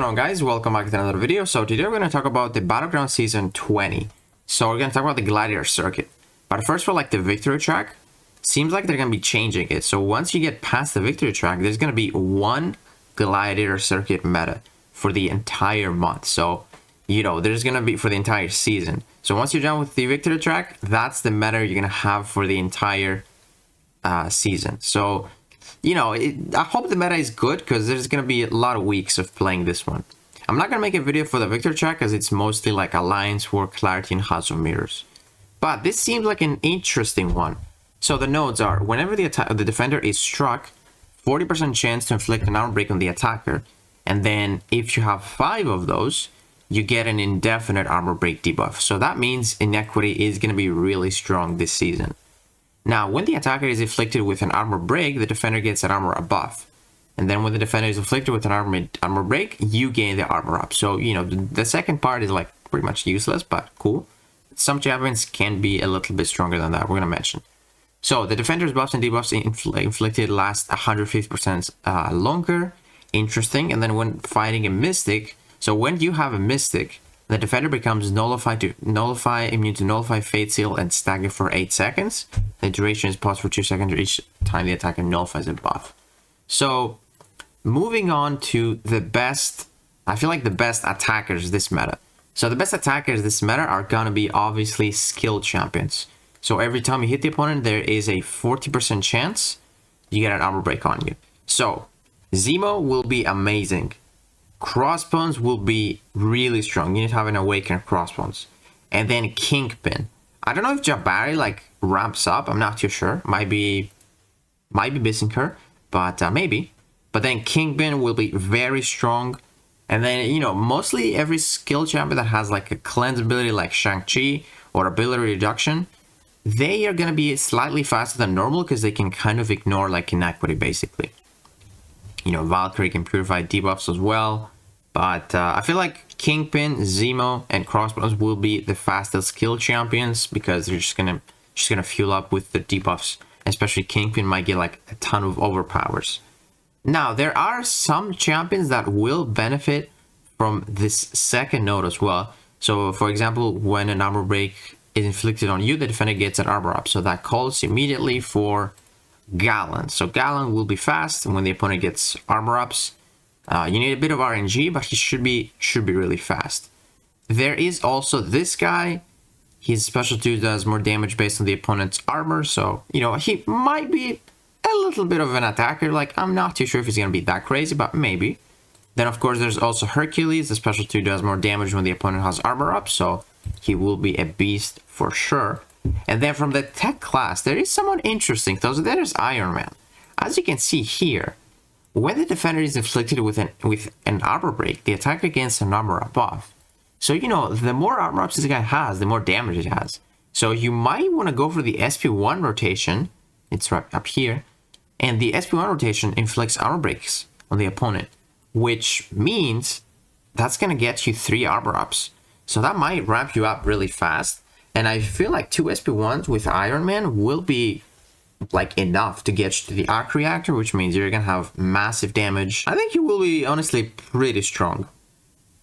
Hello guys, welcome back to another video. So today we're going to talk about the Battlegrounds Season 20. So we're going to talk about the Gladiator circuit. But first for like the victory track, seems like they're going to be changing it. So once you get past the victory track, there's going to be one Gladiator circuit meta for the entire month. So, you know, there's going to be for the entire season. So once you're done with the victory track, that's the meta you're going to have for the entire season. So, you know, I hope the meta is good because there's going to be a lot of weeks of playing this one. I'm not going to make a video for the victory track because it's mostly like Alliance, War, Clarity, and House of Mirrors. But this seems like an interesting one. So the nodes are, whenever the defender is struck, 40% chance to inflict an armor break on the attacker. And then if you have 5 of those, you get an indefinite armor break debuff. So that means Inequity is going to be really strong this season. Now, when the attacker is inflicted with an armor break, the defender gets an armor buff. And then when the defender is inflicted with an armor break, you gain the armor up. So, you know, the second part is like pretty much useless, but cool. Some champions can be a little bit stronger than that, we're going to mention. So, the defender's buffs and debuffs inflicted last 150% longer. Interesting. And then when fighting a Mystic, so when you have a Mystic, the defender becomes immune to nullify, fate seal, and stagger for 8 seconds. The duration is paused for 2 seconds each time the attacker nullifies a buff. So, moving on to the best, I feel like the best attackers this meta. So the best attackers this meta are gonna be obviously skill champions. So every time you hit the opponent, there is a 40% chance you get an armor break on you. So, Zemo will be amazing. Crossbones will be really strong. You need to have an awakened crossbones. And then Kingpin. I don't know if Jabari like ramps up. I'm not too sure. Might be missing her, but maybe. But then Kingpin will be very strong. And then, you know, mostly every skill champion that has like a cleanse ability like Shang-Chi or ability reduction, they are going to be slightly faster than normal because they can kind of ignore like Inequity basically. You know, Valkyrie can purify debuffs as well. But I feel like Kingpin, Zemo, and Crossbones will be the fastest skill champions because they're just gonna fuel up with the debuffs. Especially Kingpin might get like a ton of overpowers. Now, there are some champions that will benefit from this second node as well. So, for example, when an armor break is inflicted on you, the defender gets an armor up. So that calls immediately for Gallon. So Gallon will be fast, and when the opponent gets armor ups, you need a bit of RNG, but he should be really fast. There is also this guy. His special 2 does more damage based on the opponent's armor, so you know he might be a little bit of an attacker. Like, I'm not too sure if he's gonna be that crazy, but maybe. Then of course there's also Hercules. The special 2 does more damage when the opponent has armor up, so he will be a beast for sure. And then from the tech class, there is someone interesting. There's Iron Man. As you can see here, when the defender is inflicted with an armor break, the attacker gains an armor buff. So, you know, the more armor ups this guy has, the more damage it has. So you might want to go for the SP1 rotation. It's right up here. And the SP1 rotation inflicts armor breaks on the opponent, which means that's going to get you 3 armor ups. So that might ramp you up really fast. And I feel like 2 SP1s with Iron Man will be like enough to get you to the arc reactor, which means you're gonna have massive damage. I think you will be honestly pretty strong.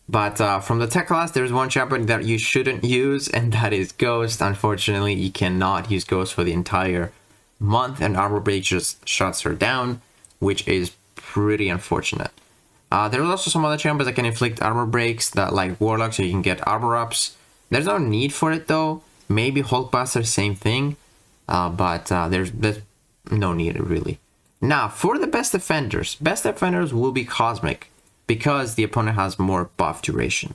But from the tech class, there's one champion that you shouldn't use, and that is Ghost. Unfortunately, you cannot use Ghost for the entire month, and armor break just shuts her down, which is pretty unfortunate. There are also some other champions that can inflict armor breaks, that like Warlock, so you can get armor ups. There's no need for it though. Maybe Hulkbuster, same thing. But there's no need really. Now, for the best defenders will be Cosmic because the opponent has more buff duration.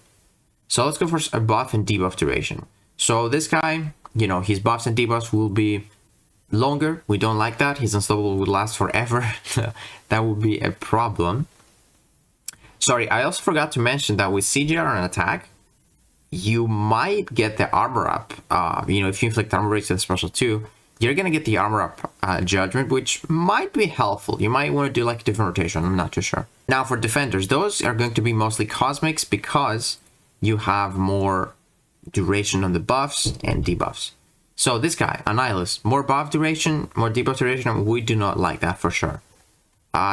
So let's go for a buff and debuff duration. So this guy, you know, his buffs and debuffs will be longer. We don't like that. His unstoppable would last forever. That would be a problem. Sorry, I also forgot to mention that with CGR on attack, you might get the armor up. You know, if you inflict armor breaks with special 2, you're gonna get the armor up judgment, which might be helpful. You might want to do like a different rotation. I'm not too sure. Now for defenders, those are going to be mostly cosmics because you have more duration on the buffs and debuffs. So this guy, Annihilus, more buff duration, more debuff duration. We do not like that for sure.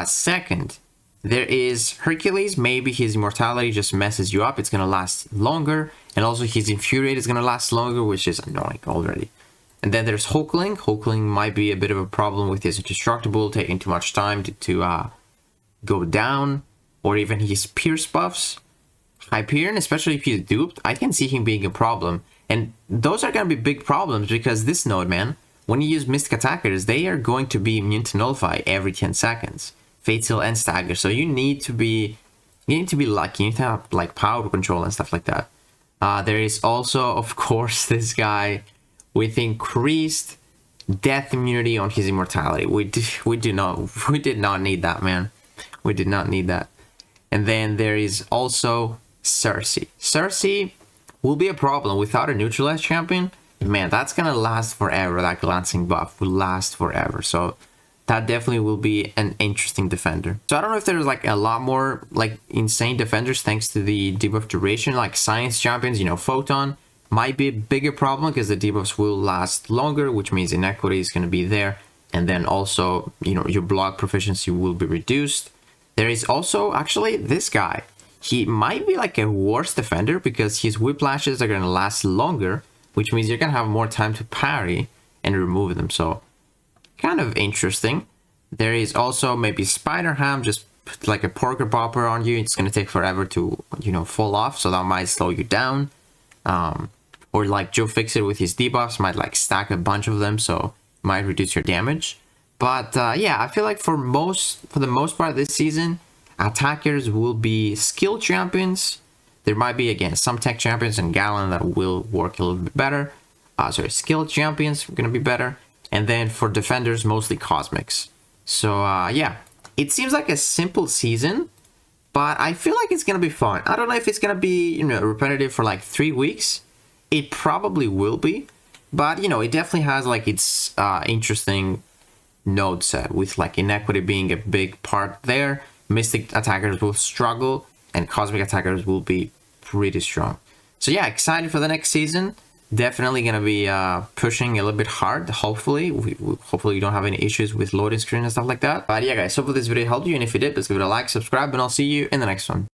Second, There is Hercules. Maybe his immortality just messes you up. It's going to last longer. And also his Infuriate is going to last longer, which is annoying already. And then there's Hulkling. Hulkling might be a bit of a problem with his Indestructible, taking too much time to go down. Or even his Pierce buffs. Hyperion, especially if he's duped, I can see him being a problem. And those are going to be big problems because this node, man, when you use Mystic Attackers, they are going to be immune to Nullify every 10 seconds. Fatal and Stagger. So you need to be lucky. You need to have like power control and stuff like that. There is also, of course, this guy with increased death immunity on his immortality. We did not need that, man. We did not need that. And then there is also Cersei. Cersei will be a problem without a neutralized champion. Man, that's gonna last forever. That glancing buff will last forever. So that definitely will be an interesting defender. So I don't know if there's like a lot more like insane defenders thanks to the debuff duration. Like science champions, you know, Photon might be a bigger problem because the debuffs will last longer, which means inequity is going to be there. And then also, you know, your block proficiency will be reduced. There is also actually this guy. He might be like a worse defender because his whiplashes are going to last longer, which means you're going to have more time to parry and remove them. So kind of interesting. There is also maybe Spider Ham, just put like a Porker Popper on you. It's going to take forever to, you know, fall off. So that might slow you down. Or like Joe Fixit with his debuffs might like stack a bunch of them. So it might reduce your damage. But yeah, I feel like for the most part this season, attackers will be skill champions. There might be, again, some tech champions and Gallon that will work a little bit better. Sorry, skill champions are going to be better. And then for defenders, mostly cosmics. So yeah, it seems like a simple season, but I feel like it's going to be fun. I don't know if it's going to be, you know, repetitive for like 3 weeks. It probably will be, but, you know, it definitely has like its interesting node set with like inequity being a big part there. Mystic attackers will struggle and cosmic attackers will be pretty strong. So yeah, excited for the next season. Definitely gonna be pushing a little bit hard. Hopefully you don't have any issues with loading screen and stuff like that. But yeah guys, hopefully this video helped you, and if it did, please give it a like, subscribe, and I'll see you in the next one.